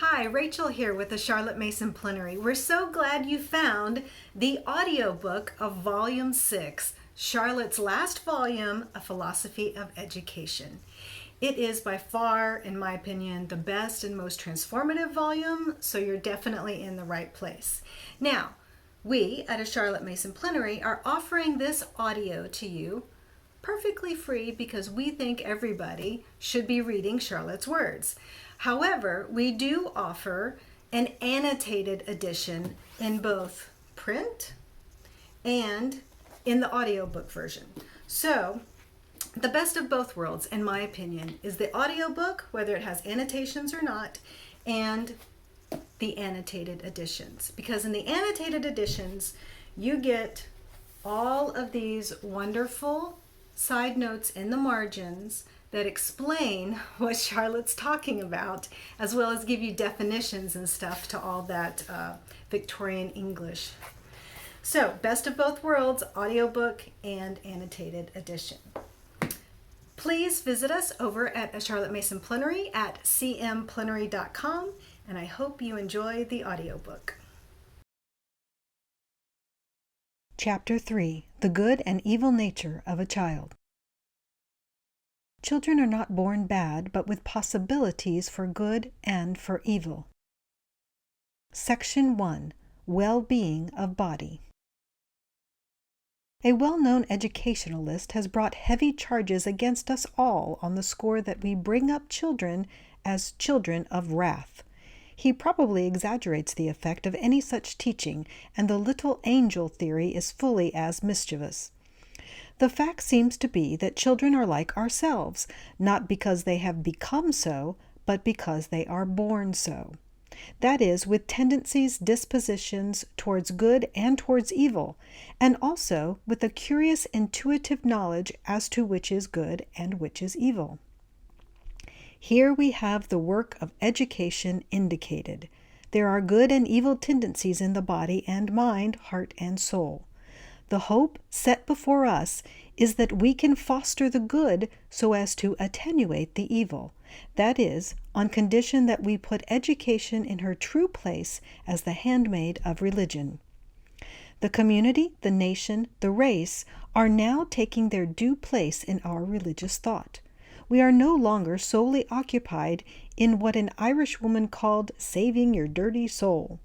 Hi, Rachel here with the Charlotte Mason Plenary. We're so glad you found the audiobook of Volume 6, Charlotte's last volume, A Philosophy of Education. It is by far, in my opinion, the best and most transformative volume, so you're definitely in the right place. Now, we at A Charlotte Mason Plenary are offering this audio to you perfectly free because we think everybody should be reading Charlotte's words. However, we do offer an annotated edition in both print and in the audiobook version. So, the best of both worlds, in my opinion, is the audiobook, whether it has annotations or not, and the annotated editions. Because in the annotated editions, you get all of these wonderful side notes in the margins that explain what Charlotte's talking about, as well as give you definitions and stuff to all that Victorian English. So, best of both worlds, audiobook and annotated edition. Please visit us over at A Charlotte Mason Plenary at cmplenary.com, and I hope you enjoy the audiobook. Chapter 3. The Good and Evil Nature of a Child. Children are not born bad, but with possibilities for good and for evil. Section 1. Wellbeing of Body. A well-known educationalist has brought heavy charges against us all on the score that we bring up children as children of wrath. He probably exaggerates the effect of any such teaching, and the little angel theory is fully as mischievous. The fact seems to be that children are like ourselves, not because they have become so, but because they are born so. That is, with tendencies, dispositions towards good and towards evil, and also with a curious intuitive knowledge as to which is good and which is evil. Here we have the work of education indicated. There are good and evil tendencies in the body and mind, heart and soul. The hope set before us is that we can foster the good so as to attenuate the evil. That is, on condition that we put education in her true place as the handmaid of religion. The community, the nation, the race are now taking their due place in our religious thought. We are no longer solely occupied in what an Irish woman called saving your dirty soul.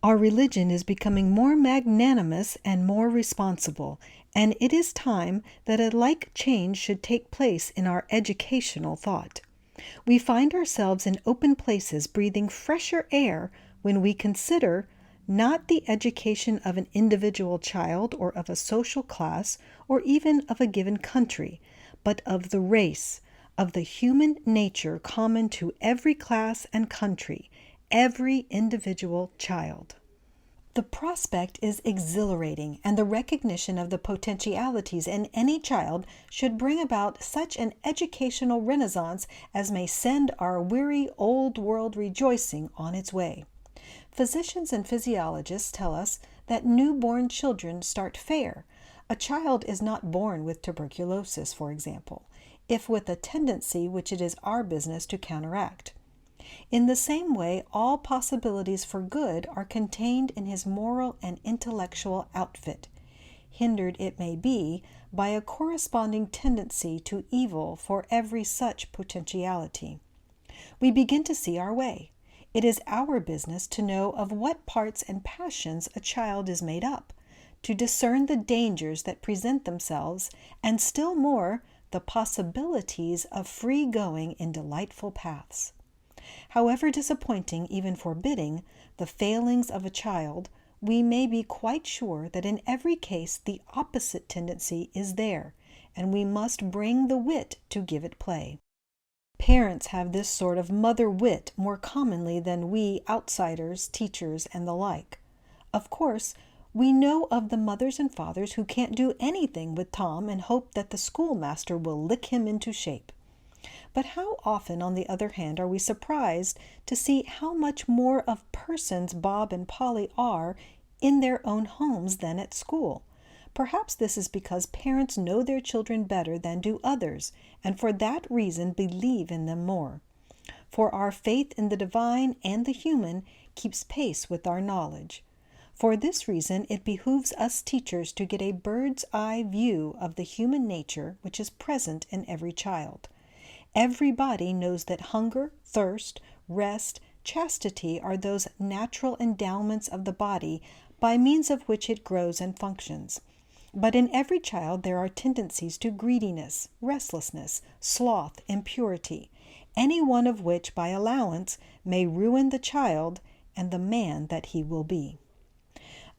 Our religion is becoming more magnanimous and more responsible, and it is time that a like change should take place in our educational thought. We find ourselves in open places breathing fresher air when we consider not the education of an individual child or of a social class or even of a given country, but of the race, of the human nature common to every class and country, every individual child. The prospect is exhilarating, and the recognition of the potentialities in any child should bring about such an educational renaissance as may send our weary old world rejoicing on its way. Physicians and physiologists tell us that newborn children start fair. A child is not born with tuberculosis, for example, if with a tendency which it is our business to counteract. In the same way, all possibilities for good are contained in his moral and intellectual outfit, hindered, it may be, by a corresponding tendency to evil for every such potentiality. We begin to see our way. It is our business to know of what parts and passions a child is made up, to discern the dangers that present themselves, and still more, the possibilities of free going in delightful paths. However disappointing, even forbidding, the failings of a child, we may be quite sure that in every case the opposite tendency is there, and we must bring the wit to give it play. Parents have this sort of mother wit more commonly than we outsiders, teachers, and the like. Of course, we know of the mothers and fathers who can't do anything with Tom and hope that the schoolmaster will lick him into shape. But how often, on the other hand, are we surprised to see how much more of persons Bob and Polly are in their own homes than at school? Perhaps this is because parents know their children better than do others, and for that reason believe in them more. for our faith in the divine and the human keeps pace with our knowledge. For this reason, it behooves us teachers to get a bird's eye view of the human nature which is present in every child. Every body knows that hunger, thirst, rest, chastity are those natural endowments of the body by means of which it grows and functions. But in every child there are tendencies to greediness, restlessness, sloth, impurity, any one of which by allowance may ruin the child and the man that he will be.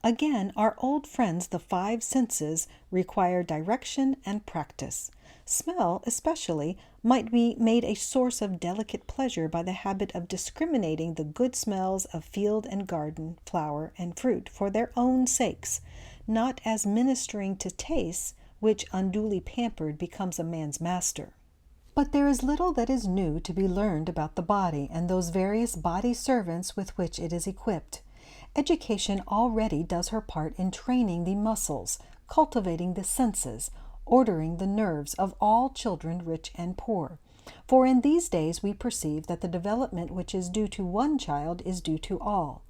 Again, our old friends, the five senses, require direction and practice. Smell, especially, might be made a source of delicate pleasure by the habit of discriminating the good smells of field and garden, flower and fruit for their own sakes, not as ministering to tastes, which unduly pampered becomes a man's master. But there is little that is new to be learned about the body and those various body servants with which it is equipped. Education already does her part in training the muscles, cultivating the senses, ordering the nerves of all children, rich and poor. For in these days we perceive that the development which is due to one child is due to all.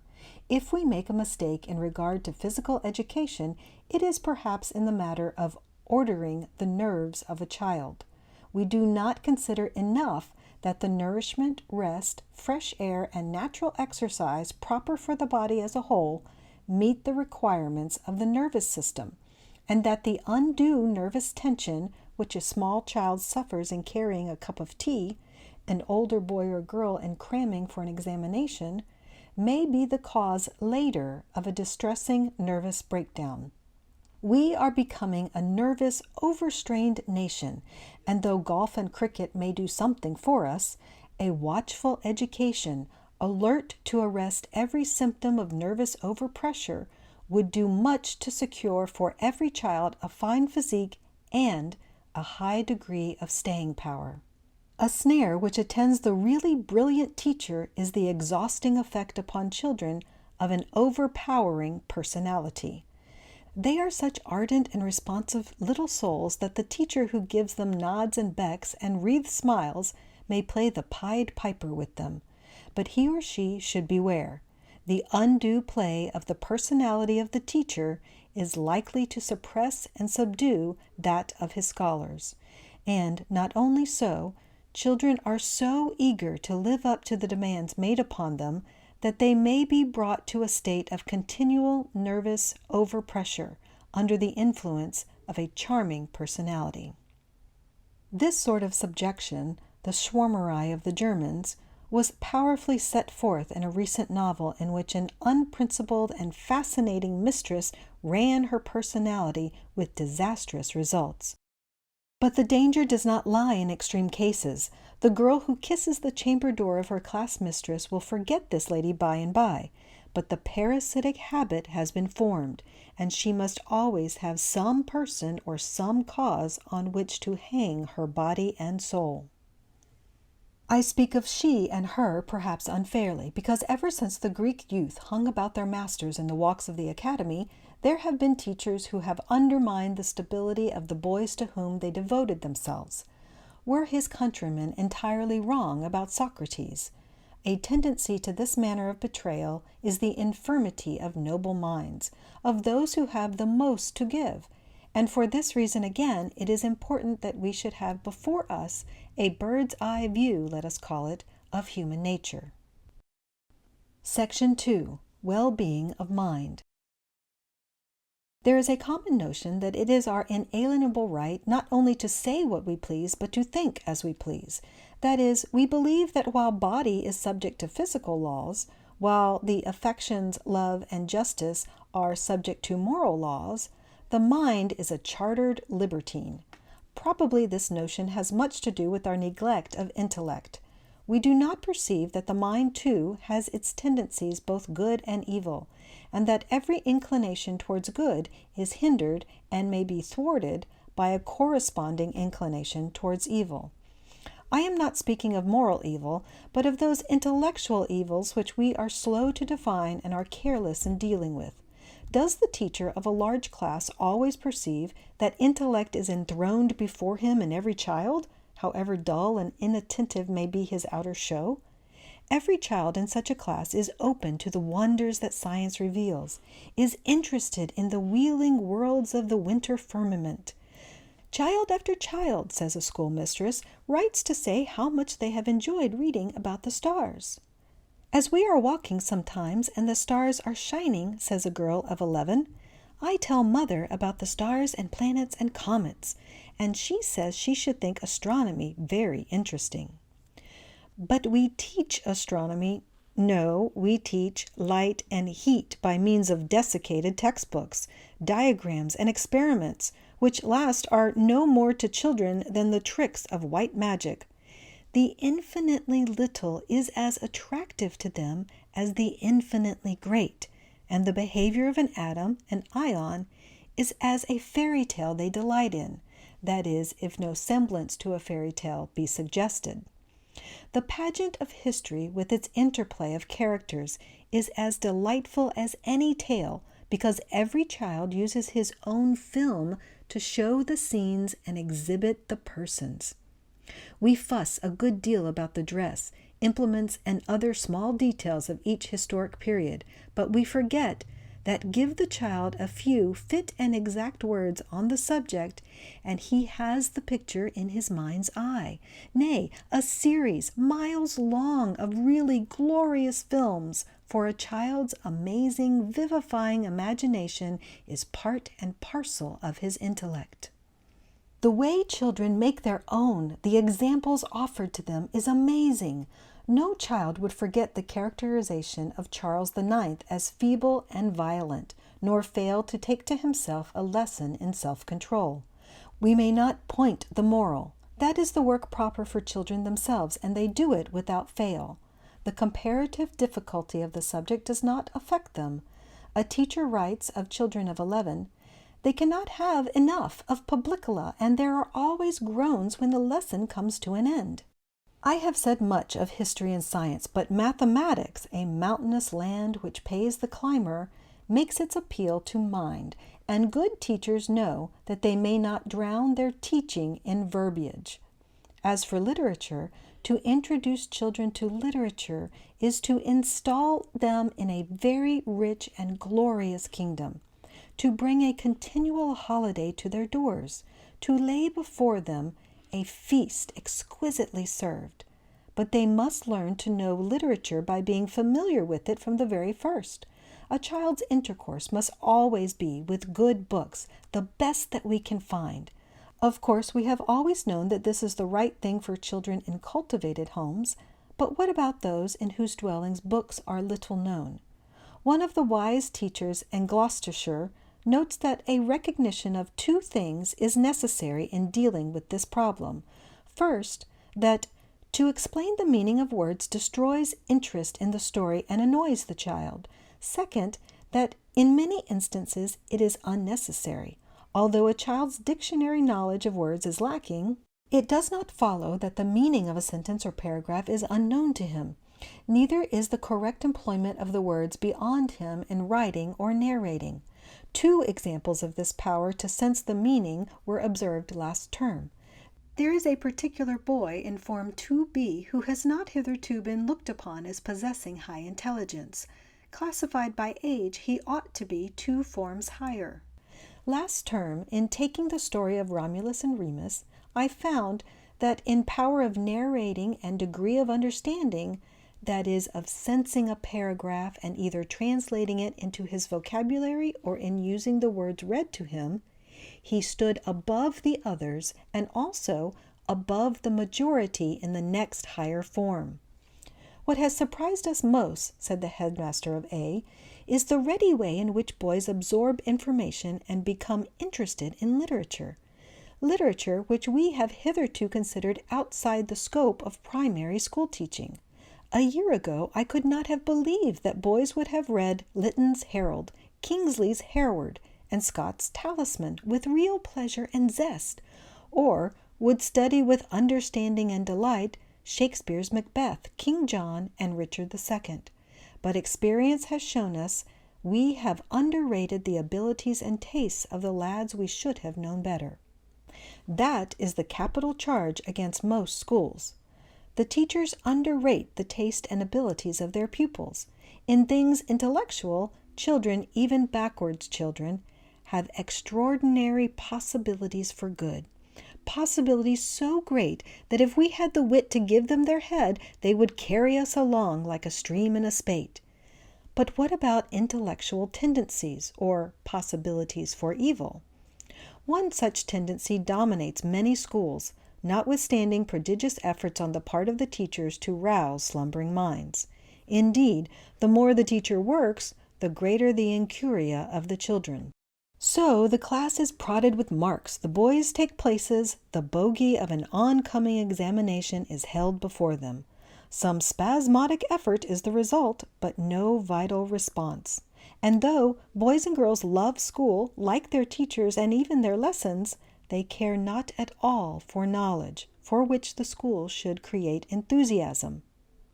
If we make a mistake in regard to physical education, it is perhaps in the matter of ordering the nerves of a child. We do not consider enough that the nourishment, rest, fresh air, and natural exercise proper for the body as a whole meet the requirements of the nervous system, and that the undue nervous tension which a small child suffers in carrying a cup of tea, an older boy or girl in cramming for an examination, may be the cause later of a distressing nervous breakdown. We are becoming a nervous, overstrained nation, and though golf and cricket may do something for us, a watchful education, alert to arrest every symptom of nervous overpressure, would do much to secure for every child a fine physique and a high degree of staying power. A snare which attends the really brilliant teacher is the exhausting effect upon children of an overpowering personality. They are such ardent and responsive little souls that the teacher who gives them nods and becks and wreathed smiles may play the Pied Piper with them. But he or she should beware. The undue play of the personality of the teacher is likely to suppress and subdue that of his scholars. And not only so, children are so eager to live up to the demands made upon them that they may be brought to a state of continual nervous overpressure under the influence of a charming personality. This sort of subjection, the Schwärmerei of the Germans, was powerfully set forth in a recent novel in which an unprincipled and fascinating mistress ran her personality with disastrous results. But the danger does not lie in extreme cases. The girl who kisses the chamber door of her class mistress will forget this lady by and by, but the parasitic habit has been formed, and she must always have some person or some cause on which to hang her body and soul. I speak of she and her perhaps unfairly, because ever since the Greek youth hung about their masters in the walks of the academy, there have been teachers who have undermined the stability of the boys to whom they devoted themselves. Were his countrymen entirely wrong about Socrates? A tendency to this manner of betrayal is the infirmity of noble minds, of those who have the most to give, and for this reason again it is important that we should have before us a bird's eye view, let us call it, of human nature. Section 2. Wellbeing of Mind. There is a common notion that it is our inalienable right not only to say what we please, but to think as we please. That is, we believe that while body is subject to physical laws, while the affections, love, and justice are subject to moral laws, the mind is a chartered libertine. Probably this notion has much to do with our neglect of intellect. We do not perceive that the mind, too, has its tendencies both good and evil, and that every inclination towards good is hindered and may be thwarted by a corresponding inclination towards evil. I am not speaking of moral evil, but of those intellectual evils which we are slow to define and are careless in dealing with. Does the teacher of a large class always perceive that intellect is enthroned before him in every child, however dull and inattentive may be his outer show? Every child in such a class is open to the wonders that science reveals, is interested in the wheeling worlds of the winter firmament. Child after child, says a schoolmistress, writes to say how much they have enjoyed reading about the stars. As we are walking sometimes and the stars are shining, says a girl of 11, I tell Mother about the stars and planets and comets, and she says she should think astronomy very interesting. But we teach astronomy. No, we teach light and heat by means of desiccated textbooks, diagrams, and experiments, which last are no more to children than the tricks of white magic. The infinitely little is as attractive to them as the infinitely great, and the behavior of an atom, an ion, is as a fairy tale they delight in, that is, if no semblance to a fairy tale be suggested. The pageant of history with its interplay of characters is as delightful as any tale, because every child uses his own film to show the scenes and exhibit the persons. We fuss a good deal about the dress, implements, and other small details of each historic period, but we forget that give the child a few fit and exact words on the subject, and he has the picture in his mind's eye, nay, a series miles long of really glorious films, for a child's amazing, vivifying imagination is part and parcel of his intellect. The way children make their own, the examples offered to them, is amazing. No child would forget the characterization of Charles IX as feeble and violent, nor fail to take to himself a lesson in self-control. We may not point the moral. That is the work proper for children themselves, and they do it without fail. The comparative difficulty of the subject does not affect them. A teacher writes of children of 11, they cannot have enough of publicula, and there are always groans when the lesson comes to an end. I have said much of history and science, but mathematics, a mountainous land which pays the climber, makes its appeal to mind, and good teachers know that they may not drown their teaching in verbiage. As for literature, to introduce children to literature is to install them in a very rich and glorious kingdom, to bring a continual holiday to their doors, to lay before them a feast exquisitely served. But they must learn to know literature by being familiar with it from the very first. A child's intercourse must always be with good books, the best that we can find. Of course, we have always known that this is the right thing for children in cultivated homes, but what about those in whose dwellings books are little known? One of the wise teachers in Gloucestershire notes that a recognition of two things is necessary in dealing with this problem. First, that to explain the meaning of words destroys interest in the story and annoys the child. Second, that in many instances it is unnecessary. Although a child's dictionary knowledge of words is lacking, it does not follow that the meaning of a sentence or paragraph is unknown to him. Neither is the correct employment of the words beyond him in writing or narrating. 2 examples of this power to sense the meaning were observed last term. There is a particular boy in Form 2B who has not hitherto been looked upon as possessing high intelligence. Classified by age, he ought to be 2 forms higher. Last term, in taking the story of Romulus and Remus, I found that in power of narrating and degree of understanding, that is, of sensing a paragraph and either translating it into his vocabulary or in using the words read to him, he stood above the others and also above the majority in the next higher form. What has surprised us most, said the headmaster of A, is the ready way in which boys absorb information and become interested in literature. Literature which we have hitherto considered outside the scope of primary school teaching. A year ago, I could not have believed that boys would have read Lytton's Herald, Kingsley's Hereward, and Scott's Talisman with real pleasure and zest, or would study with understanding and delight Shakespeare's Macbeth, King John, and Richard II. But experience has shown us we have underrated the abilities and tastes of the lads we should have known better. That is the capital charge against most schools. The teachers underrate the taste and abilities of their pupils. In things intellectual, children, even backwards children, have extraordinary possibilities for good. Possibilities so great that if we had the wit to give them their head, they would carry us along like a stream in a spate. But what about intellectual tendencies or possibilities for evil? One such tendency dominates many schools, notwithstanding prodigious efforts on the part of the teachers to rouse slumbering minds. Indeed, the more the teacher works, the greater the incuria of the children. So the class is prodded with marks, the boys take places, the bogey of an oncoming examination is held before them. Some spasmodic effort is the result, but no vital response. And though boys and girls love school, like their teachers and even their lessons, they care not at all for knowledge, for which the school should create enthusiasm.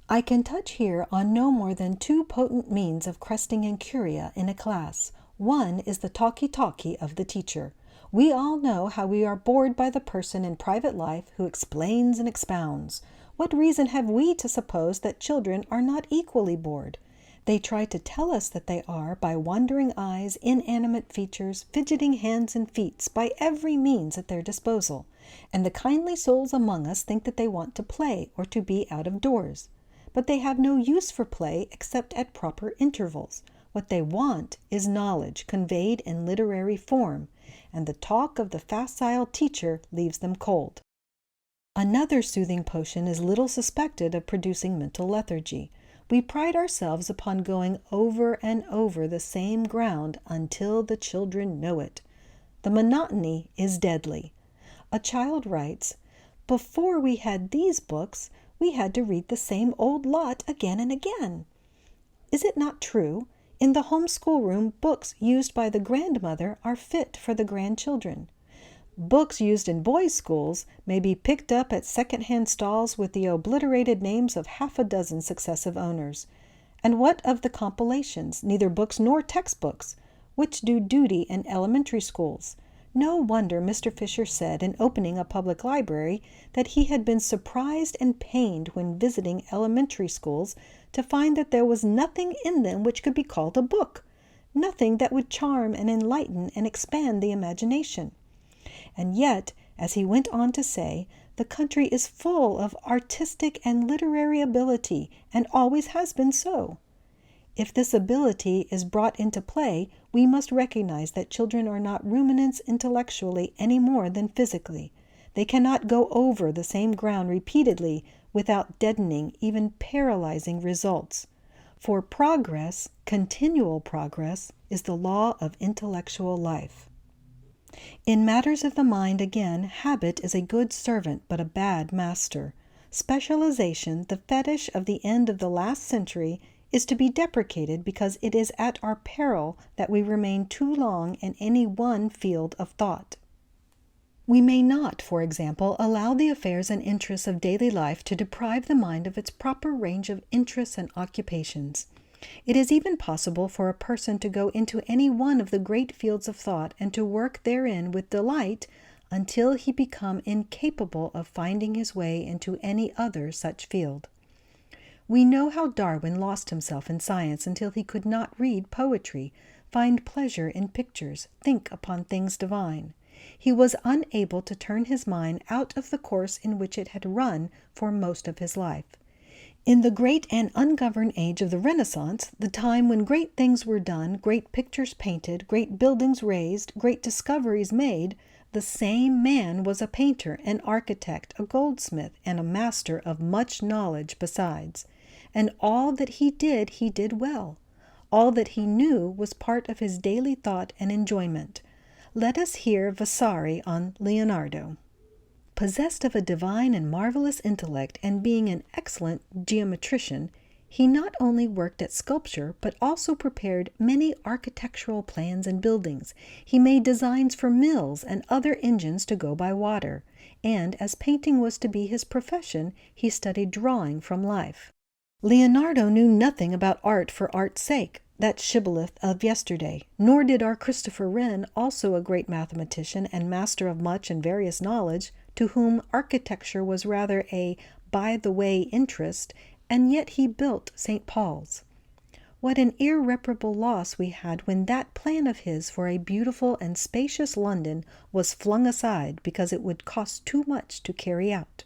I can touch here on no more than two potent means of cresting incuria in a class. One is the talkie-talkie of the teacher. We all know how we are bored by the person in private life who explains and expounds. What reason have we to suppose that children are not equally bored? They try to tell us that they are by wandering eyes, inanimate features, fidgeting hands and feet, by every means at their disposal. And the kindly souls among us think that they want to play or to be out of doors. But they have no use for play except at proper intervals. What they want is knowledge conveyed in literary form, and the talk of the facile teacher leaves them cold. Another soothing potion is little suspected of producing mental lethargy. We pride ourselves upon going over and over the same ground until the children know it. The monotony is deadly. A child writes, "Before we had these books, we had to read the same old lot again and again." Is it not true? In the homeschool room, books used by the grandmother are fit for the grandchildren. Books used in boys' schools may be picked up at second-hand stalls with the obliterated names of half a dozen successive owners. And what of the compilations, neither books nor textbooks, which do duty in elementary schools? No wonder Mr. Fisher said in opening a public library that he had been surprised and pained when visiting elementary schools to find that there was nothing in them which could be called a book, nothing that would charm and enlighten and expand the imagination. And yet, as he went on to say, the country is full of artistic and literary ability, and always has been so. If this ability is brought into play, we must recognize that children are not ruminants intellectually any more than physically. They cannot go over the same ground repeatedly without deadening, even paralyzing results. For progress, continual progress, is the law of intellectual life. In matters of the mind, again, habit is a good servant but a bad master. Specialization, the fetish of the end of the last century, is to be deprecated because it is at our peril that we remain too long in any one field of thought. We may not, for example, allow the affairs and interests of daily life to deprive the mind of its proper range of interests and occupations. It is even possible for a person to go into any one of the great fields of thought and to work therein with delight until he become incapable of finding his way into any other such field. We know how Darwin lost himself in science until he could not read poetry, find pleasure in pictures, think upon things divine. He was unable to turn his mind out of the course in which it had run for most of his life. In the great and ungoverned age of the Renaissance, the time when great things were done, great pictures painted, great buildings raised, great discoveries made, the same man was a painter, an architect, a goldsmith, and a master of much knowledge besides. And all that he did well. All that he knew was part of his daily thought and enjoyment. Let us hear Vasari on Leonardo. Possessed of a divine and marvelous intellect and being an excellent geometrician, he not only worked at sculpture but also prepared many architectural plans and buildings. He made designs for mills and other engines to go by water, and as painting was to be his profession, he studied drawing from life. Leonardo knew nothing about art for art's sake, that shibboleth of yesterday, nor did our Christopher Wren, also a great mathematician and master of much and various knowledge, to whom architecture was rather a by-the-way interest, and yet he built St. Paul's. What an irreparable loss we had when that plan of his for a beautiful and spacious London was flung aside because it would cost too much to carry out.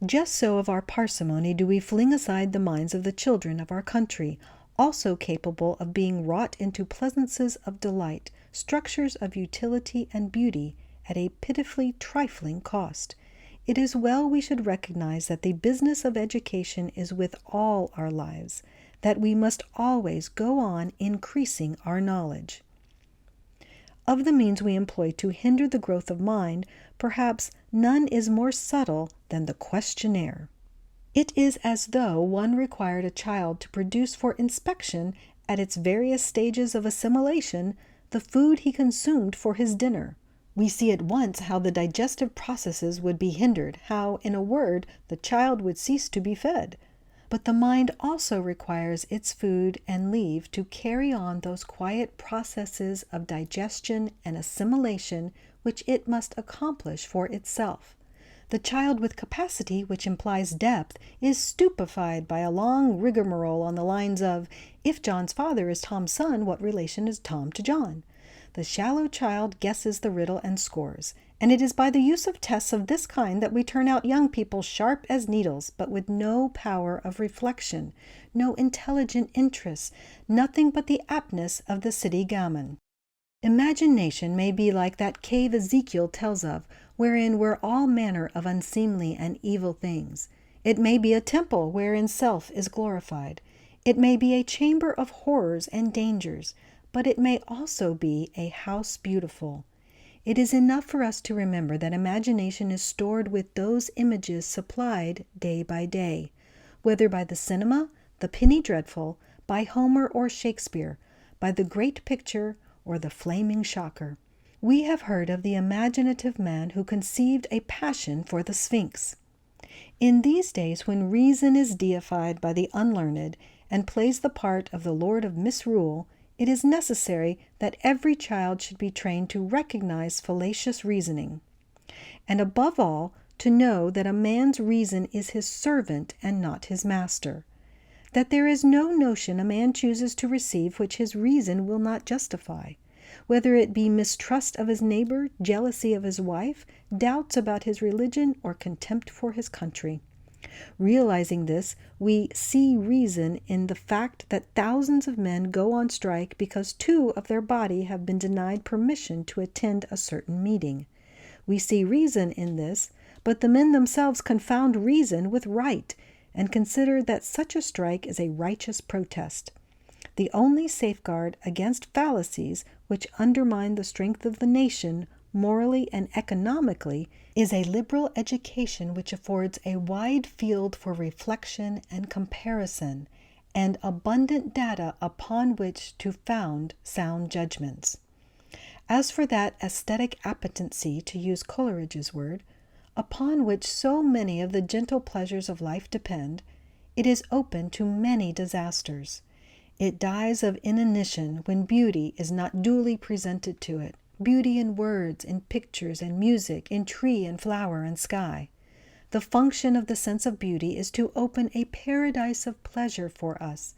Just so of our parsimony do we fling aside the minds of the children of our country, also capable of being wrought into pleasances of delight, structures of utility and beauty, at a pitifully trifling cost. It is well we should recognize that the business of education is with all our lives, that we must always go on increasing our knowledge. Of the means we employ to hinder the growth of mind, perhaps none is more subtle than the questionnaire. It is as though one required a child to produce for inspection, at its various stages of assimilation, the food he consumed for his dinner. We see at once how the digestive processes would be hindered, how, in a word, the child would cease to be fed. But the mind also requires its food and leave to carry on those quiet processes of digestion and assimilation which it must accomplish for itself. The child with capacity, which implies depth, is stupefied by a long rigmarole on the lines of, "If John's father is Tom's son, what relation is Tom to John?" The shallow child guesses the riddle and scores, and it is by the use of tests of this kind that we turn out young people sharp as needles, but with no power of reflection, no intelligent interest, nothing but the aptness of the city gamin. Imagination may be like that cave Ezekiel tells of, wherein were all manner of unseemly and evil things. It may be a temple wherein self is glorified. It may be a chamber of horrors and dangers, but it may also be a house beautiful. It is enough for us to remember that imagination is stored with those images supplied day by day, whether by the cinema, the penny dreadful, by Homer or Shakespeare, by the great picture or the flaming shocker. We have heard of the imaginative man who conceived a passion for the Sphinx. In these days, when reason is deified by the unlearned and plays the part of the Lord of Misrule, it is necessary that every child should be trained to recognize fallacious reasoning, and above all, to know that a man's reason is his servant and not his master, that there is no notion a man chooses to receive which his reason will not justify, whether it be mistrust of his neighbor, jealousy of his wife, doubts about his religion, or contempt for his country. Realizing this, we see reason in the fact that thousands of men go on strike because 2 of their body have been denied permission to attend a certain meeting. We see reason in this, but the men themselves confound reason with right, and consider that such a strike is a righteous protest. The only safeguard against fallacies which undermine the strength of the nation, morally and economically, is a liberal education which affords a wide field for reflection and comparison, and abundant data upon which to found sound judgments. As for that aesthetic appetency, to use Coleridge's word, upon which so many of the gentle pleasures of life depend, it is open to many disasters. It dies of inanition when beauty is not duly presented to it, beauty in words, in pictures and music, in tree and flower and sky. The function of the sense of beauty is to open a paradise of pleasure for us.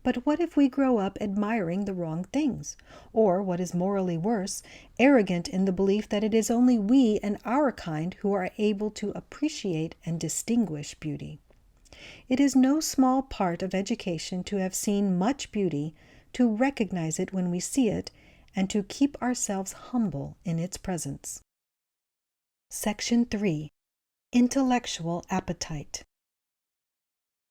But what if we grow up admiring the wrong things? Or, what is morally worse, arrogant in the belief that it is only we and our kind who are able to appreciate and distinguish beauty? It is no small part of education to have seen much beauty, to recognize it when we see it, and to keep ourselves humble in its presence. Section 3. Intellectual Appetite.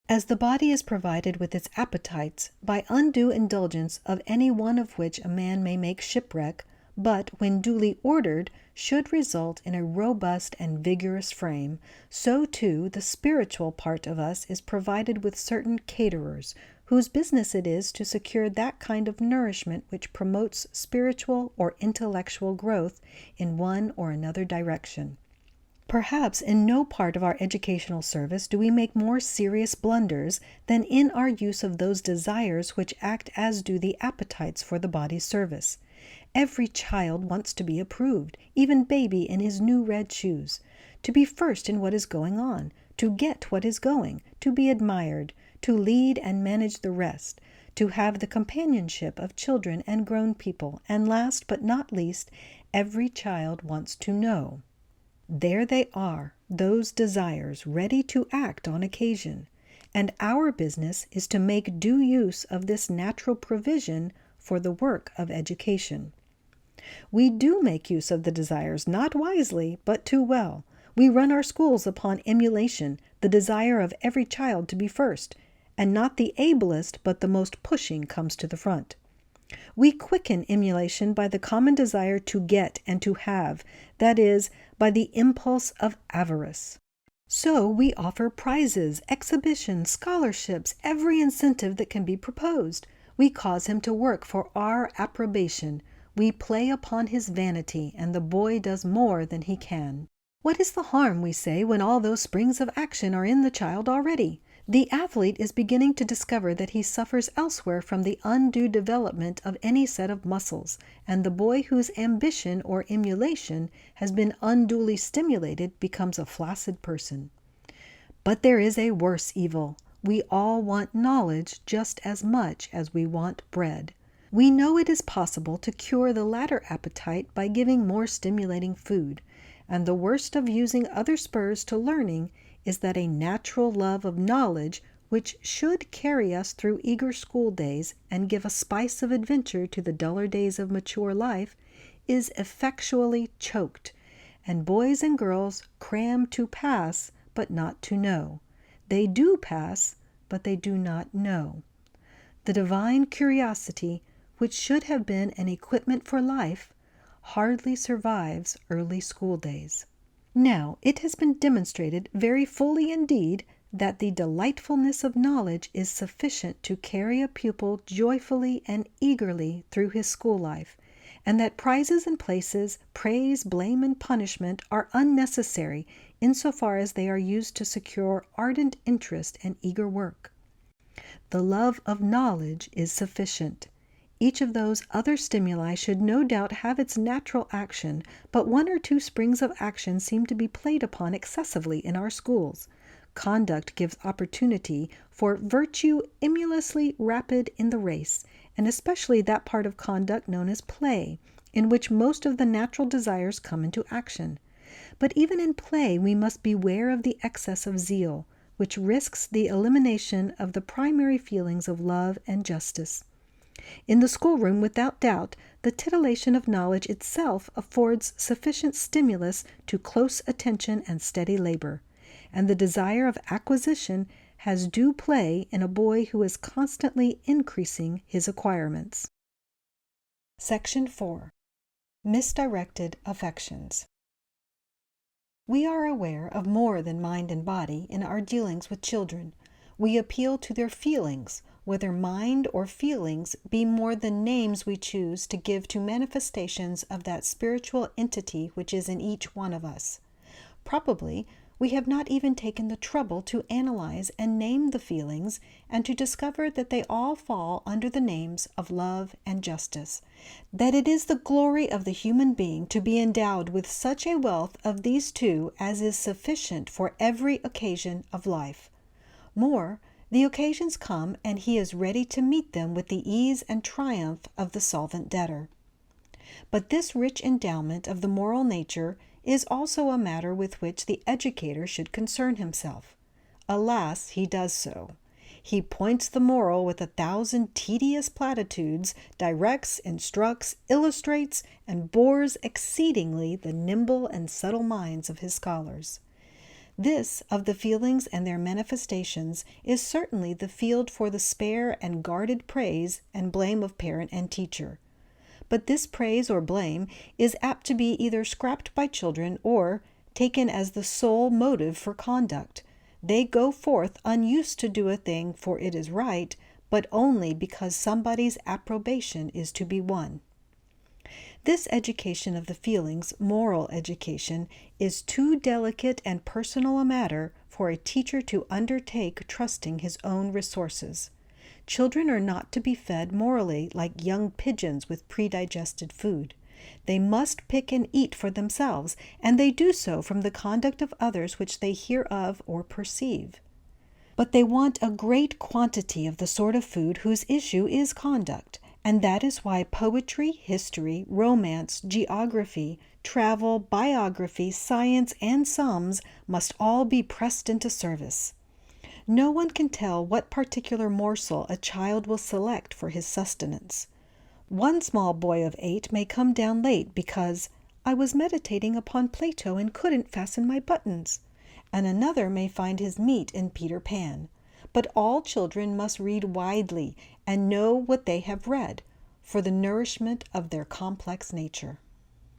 As the body is provided with its appetites, by undue indulgence of any one of which a man may make shipwreck, but, when duly ordered, should result in a robust and vigorous frame, so too the spiritual part of us is provided with certain caterers, whose business it is to secure that kind of nourishment which promotes spiritual or intellectual growth in one or another direction. Perhaps in no part of our educational service do we make more serious blunders than in our use of those desires which act as do the appetites for the body's service. Every child wants to be approved, even baby in his new red shoes. to be first in what is going on, to get what is going, to be admired, to lead and manage the rest, to have the companionship of children and grown people, and last but not least, every child wants to know. There they are, those desires ready to act on occasion, and our business is to make due use of this natural provision for the work of education. We do make use of the desires, not wisely, but too well. We run our schools upon emulation, the desire of every child to be first, and not the ablest, but the most pushing comes to the front. We quicken emulation by the common desire to get and to have, that is, by the impulse of avarice. So we offer prizes, exhibitions, scholarships, every incentive that can be proposed. We cause him to work for our approbation. We play upon his vanity, and the boy does more than he can. What is the harm, we say, when all those springs of action are in the child already? The athlete is beginning to discover that he suffers elsewhere from the undue development of any set of muscles, and the boy whose ambition or emulation has been unduly stimulated becomes a flaccid person. But there is a worse evil. We all want knowledge just as much as we want bread. We know it is possible to cure the latter appetite by giving more stimulating food, and the worst of using other spurs to learning is that a natural love of knowledge, which should carry us through eager school days and give a spice of adventure to the duller days of mature life, is effectually choked, and boys and girls cram to pass, but not to know. They do pass, but they do not know. The divine curiosity, which should have been an equipment for life, hardly survives early school days. Now, it has been demonstrated very fully indeed that the delightfulness of knowledge is sufficient to carry a pupil joyfully and eagerly through his school life, and that prizes and places, praise, blame, and punishment are unnecessary insofar as they are used to secure ardent interest and eager work. The love of knowledge is sufficient. Each of those other stimuli should no doubt have its natural action, but one or two springs of action seem to be played upon excessively in our schools. Conduct gives opportunity for virtue emulously rapid in the race, and especially that part of conduct known as play, in which most of the natural desires come into action. But even in play we must beware of the excess of zeal, which risks the elimination of the primary feelings of love and justice. In the schoolroom, without doubt, the titillation of knowledge itself affords sufficient stimulus to close attention and steady labor, and the desire of acquisition has due play in a boy who is constantly increasing his acquirements. Section 4. Misdirected Affections. We are aware of more than mind and body in our dealings with children. We appeal to their feelings, whether mind or feelings be more than names we choose to give to manifestations of that spiritual entity which is in each one of us. Probably we have not even taken the trouble to analyze and name the feelings and to discover that they all fall under the names of love and justice, that it is the glory of the human being to be endowed with such a wealth of these two as is sufficient for every occasion of life. More, the occasions come, and he is ready to meet them with the ease and triumph of the solvent debtor. But this rich endowment of the moral nature is also a matter with which the educator should concern himself. Alas, he does so. He points the moral with 1,000 tedious platitudes, directs, instructs, illustrates, and bores exceedingly the nimble and subtle minds of his scholars. This, of the feelings and their manifestations, is certainly the field for the spare and guarded praise and blame of parent and teacher. But this praise or blame is apt to be either scrapped by children or taken as the sole motive for conduct. They go forth unused to do a thing for it is right, but only because somebody's approbation is to be won. This education of the feelings, moral education, is too delicate and personal a matter for a teacher to undertake trusting his own resources. Children are not to be fed morally like young pigeons with predigested food. They must pick and eat for themselves, and they do so from the conduct of others which they hear of or perceive. But they want a great quantity of the sort of food whose issue is conduct, and that is why poetry, history, romance, geography, travel, biography, science, and sums must all be pressed into service. No one can tell what particular morsel a child will select for his sustenance. One small boy of 8 may come down late because I was meditating upon Plato and couldn't fasten my buttons, and another may find his meat in Peter Pan. But all children must read widely and know what they have read, for the nourishment of their complex nature.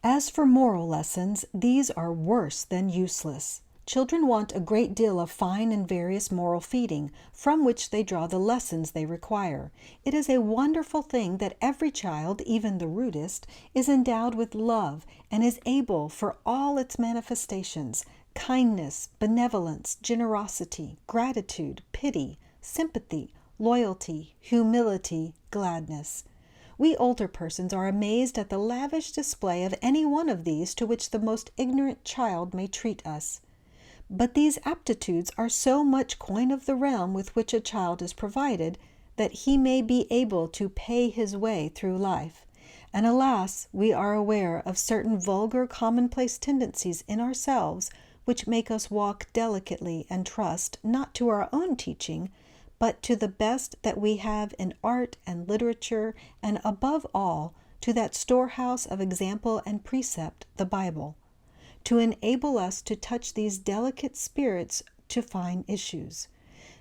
As for moral lessons, these are worse than useless. Children want a great deal of fine and various moral feeding, from which they draw the lessons they require. It is a wonderful thing that every child, even the rudest, is endowed with love and is able, for all its manifestations, kindness, benevolence, generosity, gratitude, pity, sympathy, loyalty, humility, gladness. We older persons are amazed at the lavish display of any one of these to which the most ignorant child may treat us. But these aptitudes are so much coin of the realm with which a child is provided that he may be able to pay his way through life. And alas, we are aware of certain vulgar commonplace tendencies in ourselves which make us walk delicately and trust not to our own teaching, but to the best that we have in art and literature, and above all, to that storehouse of example and precept, the Bible, to enable us to touch these delicate spirits to fine issues.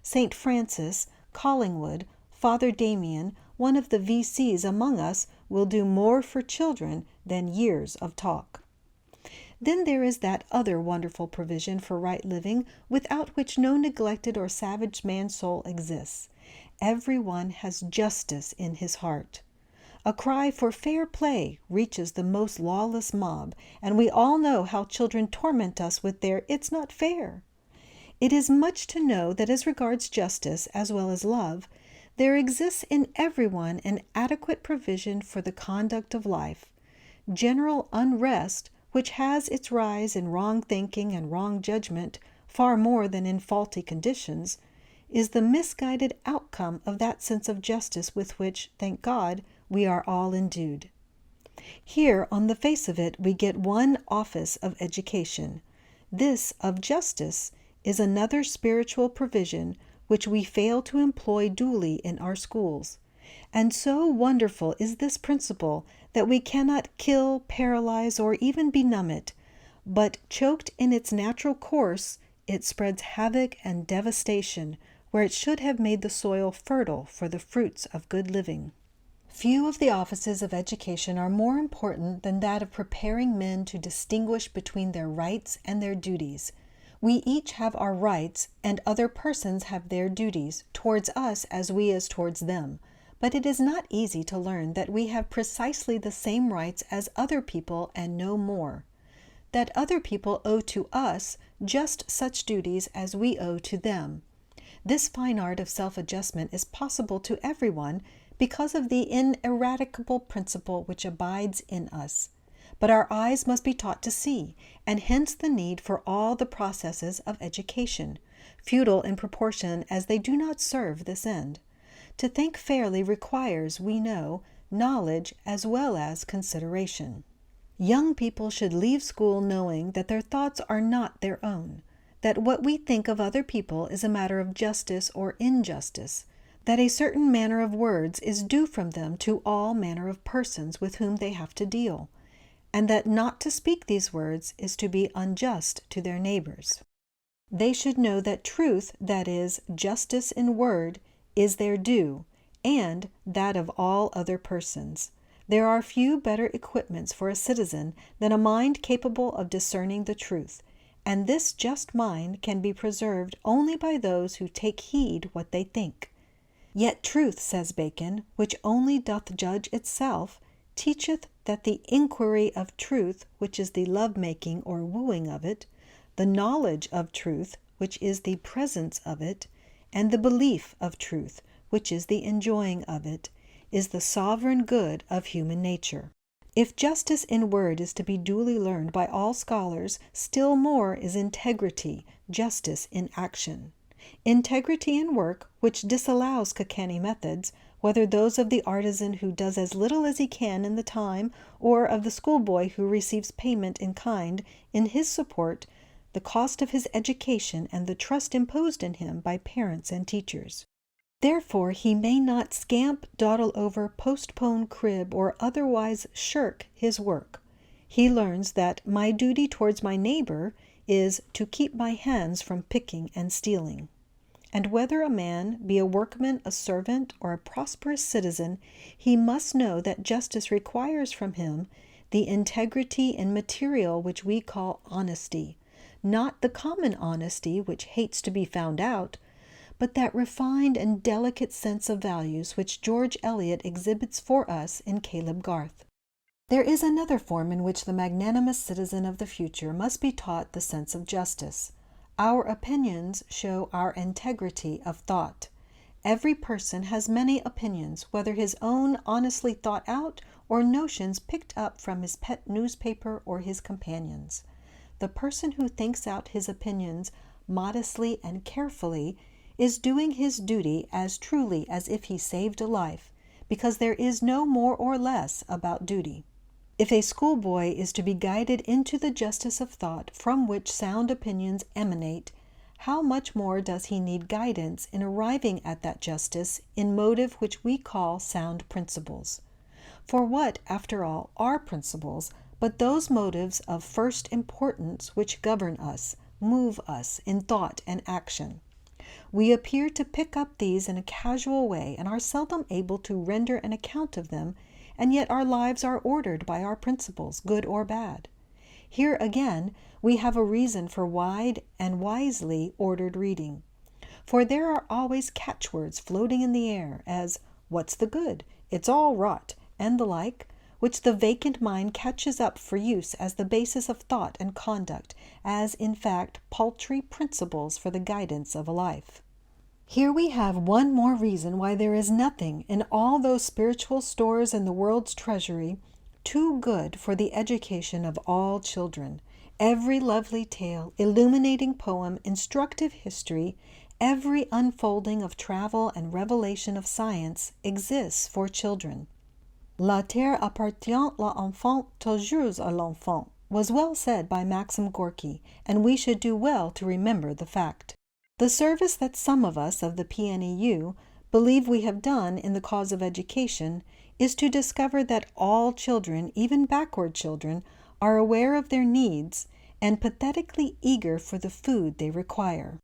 St. Francis, Collingwood, Father Damien, one of the VCs among us, will do more for children than years of talk. Then there is that other wonderful provision for right living, without which no neglected or savage man's soul exists. Every one has justice in his heart. A cry for fair play reaches the most lawless mob, and we all know how children torment us with their "it's not fair." It is much to know that as regards justice as well as love, there exists in everyone an adequate provision for the conduct of life. General unrest, which has its rise in wrong thinking and wrong judgment far more than in faulty conditions, is the misguided outcome of that sense of justice with which, thank God, we are all endued. Here, on the face of it, we get one office of education. This of justice is another spiritual provision which we fail to employ duly in our schools. And so wonderful is this principle that we cannot kill, paralyze, or even benumb it, but choked in its natural course, it spreads havoc and devastation where it should have made the soil fertile for the fruits of good living. Few of the offices of education are more important than that of preparing men to distinguish between their rights and their duties. We each have our rights, and other persons have their duties, towards us as we as towards them. But it is not easy to learn that we have precisely the same rights as other people and no more. That other people owe to us just such duties as we owe to them. This fine art of self-adjustment is possible to everyone because of the ineradicable principle which abides in us. But our eyes must be taught to see, and hence the need for all the processes of education, futile in proportion as they do not serve this end. To think fairly requires, we know, knowledge as well as consideration. Young people should leave school knowing that their thoughts are not their own, that what we think of other people is a matter of justice or injustice, that a certain manner of words is due from them to all manner of persons with whom they have to deal, and that not to speak these words is to be unjust to their neighbors. They should know that truth, that is, justice in word, is their due, and that of all other persons. There are few better equipments for a citizen than a mind capable of discerning the truth, and this just mind can be preserved only by those who take heed what they think. Yet truth, says Bacon, which only doth judge itself, teacheth that the inquiry of truth, which is the love-making or wooing of it, the knowledge of truth, which is the presence of it, and the belief of truth, which is the enjoying of it, is the sovereign good of human nature. If justice in word is to be duly learned by all scholars, still more is integrity, justice in action. Integrity in work, which disallows canny methods, whether those of the artisan who does as little as he can in the time, or of the schoolboy who receives payment in kind, in his support, the cost of his education and the trust imposed in him by parents and teachers. Therefore he may not scamp, dawdle over, postpone, crib, or otherwise shirk his work. He learns that my duty towards my neighbor is to keep my hands from picking and stealing. And whether a man be a workman, a servant, or a prosperous citizen, he must know that justice requires from him the integrity in material which we call honesty, not the common honesty which hates to be found out, but that refined and delicate sense of values which George Eliot exhibits for us in Caleb Garth. There is another form in which the magnanimous citizen of the future must be taught the sense of justice. Our opinions show our integrity of thought. Every person has many opinions, whether his own honestly thought out or notions picked up from his pet newspaper or his companions. The person who thinks out his opinions modestly and carefully is doing his duty as truly as if he saved a life, because there is no more or less about duty. If a schoolboy is to be guided into the justice of thought from which sound opinions emanate, how much more does he need guidance in arriving at that justice in motive which we call sound principles? For what, after all, are principles but those motives of first importance which govern us, move us in thought and action? We appear to pick up these in a casual way and are seldom able to render an account of them, and yet our lives are ordered by our principles, good or bad. Here again we have a reason for wide and wisely ordered reading. For there are always catchwords floating in the air, as "what's the good?" "it's all rot," and the like, which the vacant mind catches up for use as the basis of thought and conduct, as in fact paltry principles for the guidance of a life. Here we have one more reason why there is nothing in all those spiritual stores in the world's treasury too good for the education of all children. Every lovely tale, illuminating poem, instructive history, every unfolding of travel and revelation of science exists for children. La terre appartient à l'enfant, toujours à l'enfant, was well said by Maxim Gorky, and we should do well to remember the fact. The service that some of us of the PNEU believe we have done in the cause of education is to discover that all children, even backward children, are aware of their needs and pathetically eager for the food they require.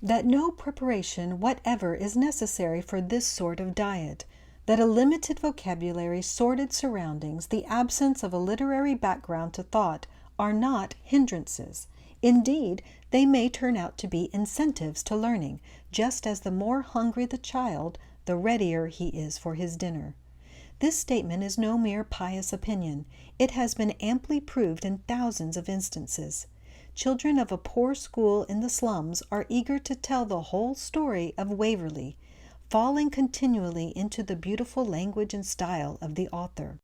That no preparation whatever is necessary for this sort of diet, that a limited vocabulary, sordid surroundings, the absence of a literary background to thought are not hindrances. Indeed, they may turn out to be incentives to learning, just as the more hungry the child, the readier he is for his dinner. This statement is no mere pious opinion. It has been amply proved in thousands of instances. Children of a poor school in the slums are eager to tell the whole story of Waverley, falling continually into the beautiful language and style of the author.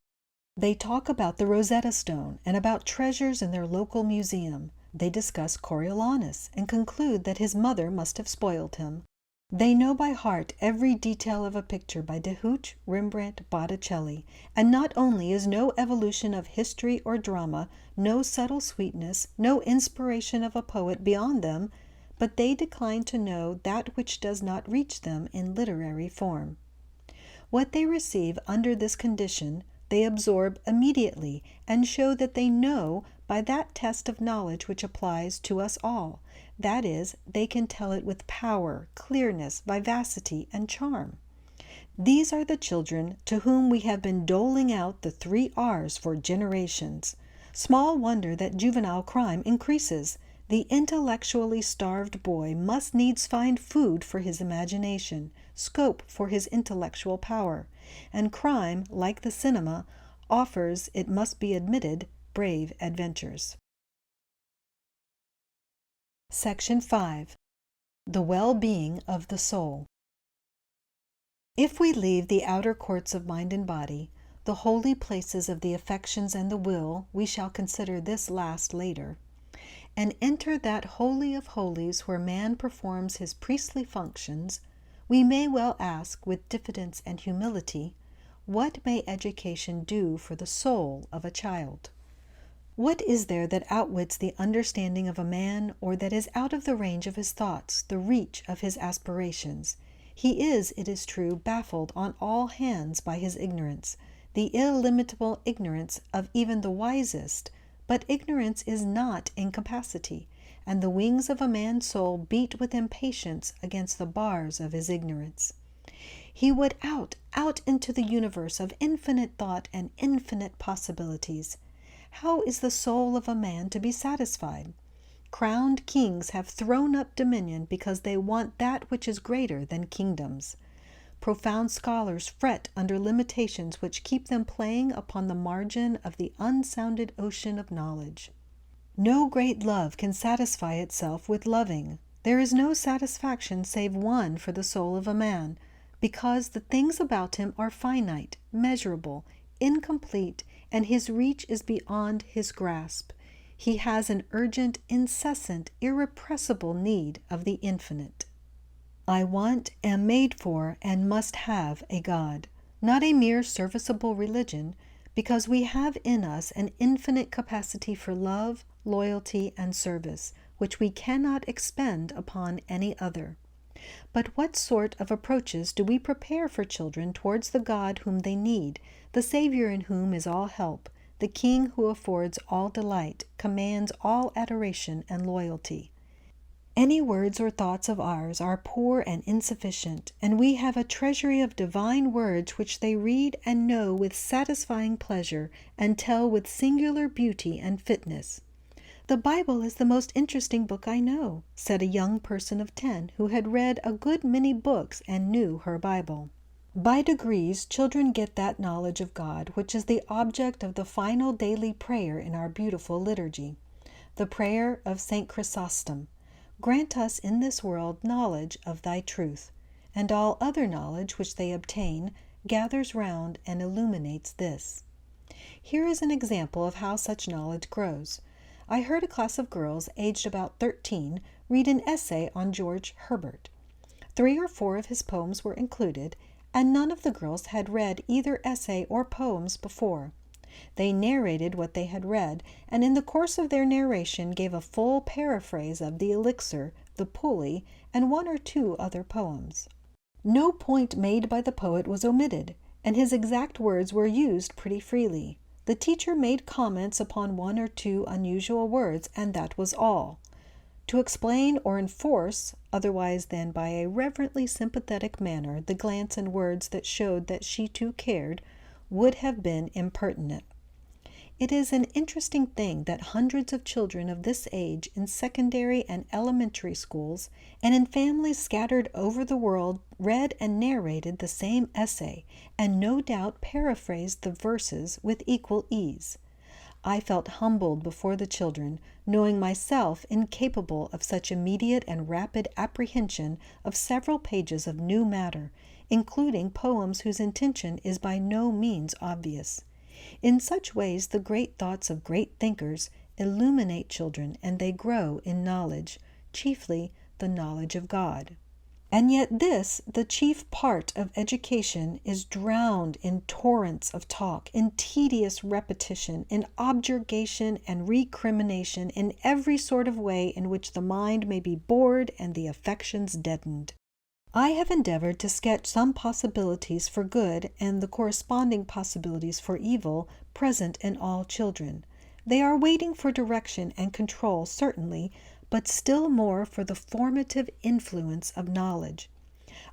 They talk about the Rosetta Stone and about treasures in their local museum. They discuss Coriolanus and conclude that his mother must have spoiled him. They know by heart every detail of a picture by De Hooch, Rembrandt, Botticelli, and not only is no evolution of history or drama, no subtle sweetness, no inspiration of a poet beyond them, but they decline to know that which does not reach them in literary form. What they receive under this condition they absorb immediately and show that they know by that test of knowledge which applies to us all. That is, they can tell it with power, clearness, vivacity, and charm. These are the children to whom we have been doling out the 3 R's for generations. Small wonder that juvenile crime increases. The intellectually starved boy must needs find food for his imagination, scope for his intellectual power, and crime, like the cinema, offers, it must be admitted, brave adventures. Section 5. The Well-being of the Soul. If we leave the outer courts of mind and body, The holy places of the affections and the will, we shall consider this last later, and enter that holy of holies where man performs his priestly functions, we may well ask with diffidence and humility, what may education do for the soul of a child? What is there that outwits the understanding of a man, or that is out of the range of his thoughts, the reach of his aspirations? He is, it is true, baffled on all hands by his ignorance, the illimitable ignorance of even the wisest, but ignorance is not incapacity, and the wings of a man's soul beat with impatience against the bars of his ignorance. He would out into the universe of infinite thought and infinite possibilities. How is the soul of a man to be satisfied? Crowned kings have thrown up dominion because they want that which is greater than kingdoms. Profound scholars fret under limitations which keep them playing upon the margin of the unsounded ocean of knowledge. No great love can satisfy itself with loving. There is no satisfaction save one for the soul of a man, because the things about him are finite, measurable, incomplete, and his reach is beyond his grasp. He has an urgent, incessant, irrepressible need of the infinite. I want, am made for, and must have a God, not a mere serviceable religion, because we have in us an infinite capacity for love, loyalty, and service, which we cannot expend upon any other. But what sort of approaches do we prepare for children towards the God whom they need, the Savior in whom is all help, the King who affords all delight, commands all adoration and loyalty? Any words or thoughts of ours are poor and insufficient, and we have a treasury of divine words which they read and know with satisfying pleasure, and tell with singular beauty and fitness. "The Bible is the most interesting book I know," said a young person of 10 who had read a good many books and knew her Bible. By degrees, children get that knowledge of God which is the object of the final daily prayer in our beautiful liturgy, the prayer of St. Chrysostom. Grant us in this world knowledge of thy truth, and all other knowledge which they obtain gathers round and illuminates this. Here is an example of how such knowledge grows. I heard a class of girls aged about 13 read an essay on George Herbert. 3 or 4 of his poems were included, and none of the girls had read either essay or poems before. They narrated what they had read, and in the course of their narration gave a full paraphrase of The Elixir, The Pulley, and 1 or 2 other poems. No point made by the poet was omitted, and his exact words were used pretty freely. The teacher made comments upon 1 or 2 unusual words, and that was all. To explain or enforce, otherwise than by a reverently sympathetic manner, the glance and words that showed that she too cared, would have been impertinent. It is an interesting thing that hundreds of children of this age in secondary and elementary schools, and in families scattered over the world, read and narrated the same essay, and no doubt paraphrased the verses with equal ease. I felt humbled before the children, knowing myself incapable of such immediate and rapid apprehension of several pages of new matter, including poems whose intention is by no means obvious. In such ways the great thoughts of great thinkers illuminate children, and they grow in knowledge, chiefly the knowledge of God. And yet this, the chief part of education, is drowned in torrents of talk, in tedious repetition, in objurgation and recrimination, in every sort of way in which the mind may be bored and the affections deadened. I have endeavored to sketch some possibilities for good and the corresponding possibilities for evil present in all children. They are waiting for direction and control, certainly, but still more for the formative influence of knowledge.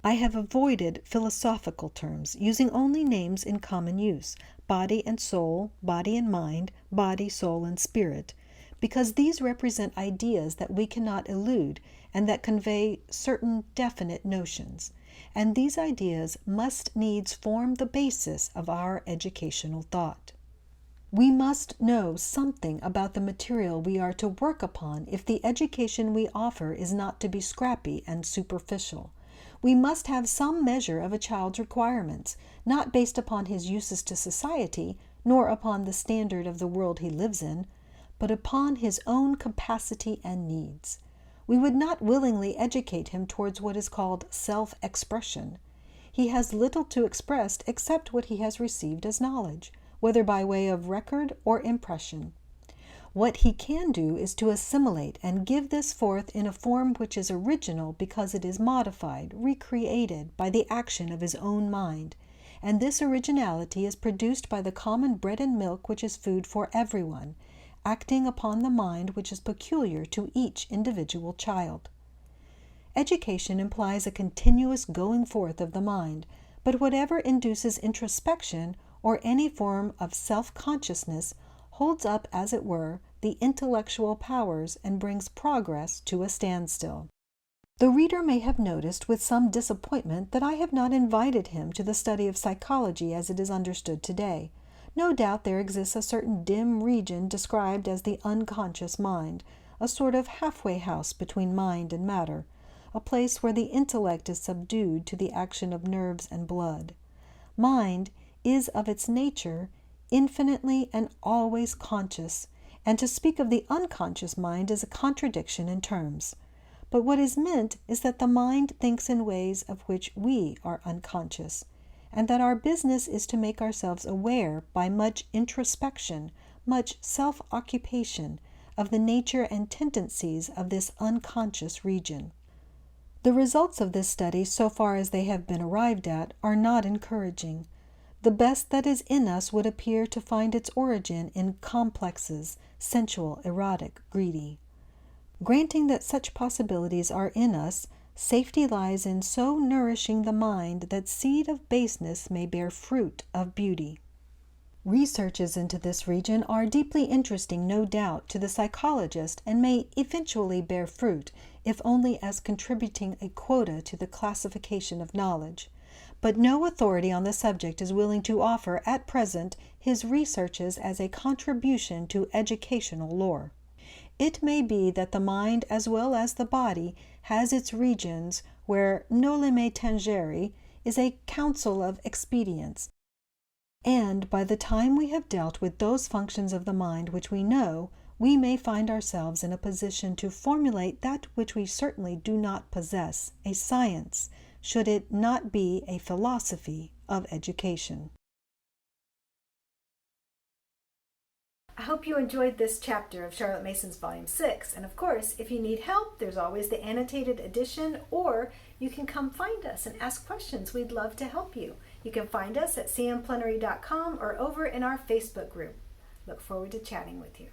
I have avoided philosophical terms, using only names in common use, body and soul, body and mind, body, soul, and spirit, because these represent ideas that we cannot elude and that convey certain definite notions, and these ideas must needs form the basis of our educational thought. We must know something about the material we are to work upon if the education we offer is not to be scrappy and superficial. We must have some measure of a child's requirements, not based upon his uses to society, nor upon the standard of the world he lives in, but upon his own capacity and needs. We would not willingly educate him towards what is called self-expression. He has little to express except what he has received as knowledge, whether by way of record or impression. What he can do is to assimilate and give this forth in a form which is original because it is modified, recreated by the action of his own mind, and this originality is produced by the common bread and milk which is food for everyone, acting upon the mind which is peculiar to each individual child. Education implies a continuous going forth of the mind, but whatever induces introspection or any form of self-consciousness holds up, as it were, the intellectual powers and brings progress to a standstill. The reader may have noticed with some disappointment that I have not invited him to the study of psychology as it is understood today. No doubt there exists a certain dim region described as the unconscious mind, a sort of halfway house between mind and matter, a place where the intellect is subdued to the action of nerves and blood. Mind is of its nature infinitely and always conscious, and to speak of the unconscious mind is a contradiction in terms. But what is meant is that the mind thinks in ways of which we are unconscious, and that our business is to make ourselves aware by much introspection, much self-occupation of the nature and tendencies of this unconscious region. The results of this study, so far as they have been arrived at, are not encouraging. The best that is in us would appear to find its origin in complexes, sensual, erotic, greedy. Granting that such possibilities are in us, safety lies in so nourishing the mind that seed of baseness may bear fruit of beauty. Researches into this region are deeply interesting, no doubt, to the psychologist and may eventually bear fruit, if only as contributing a quota to the classification of knowledge. But no authority on the subject is willing to offer at present his researches as a contribution to educational lore. It may be that the mind as well as the body has its regions where noli me tangere is a counsel of expedience, and by the time we have dealt with those functions of the mind which we know, we may find ourselves in a position to formulate that which we certainly do not possess, a science, should it not be a philosophy of education. I hope you enjoyed this chapter of Charlotte Mason's Volume 6. And of course, if you need help, there's always the annotated edition, or you can come find us and ask questions. We'd love to help you. You can find us at cmplenary.com or over in our Facebook group. Look forward to chatting with you.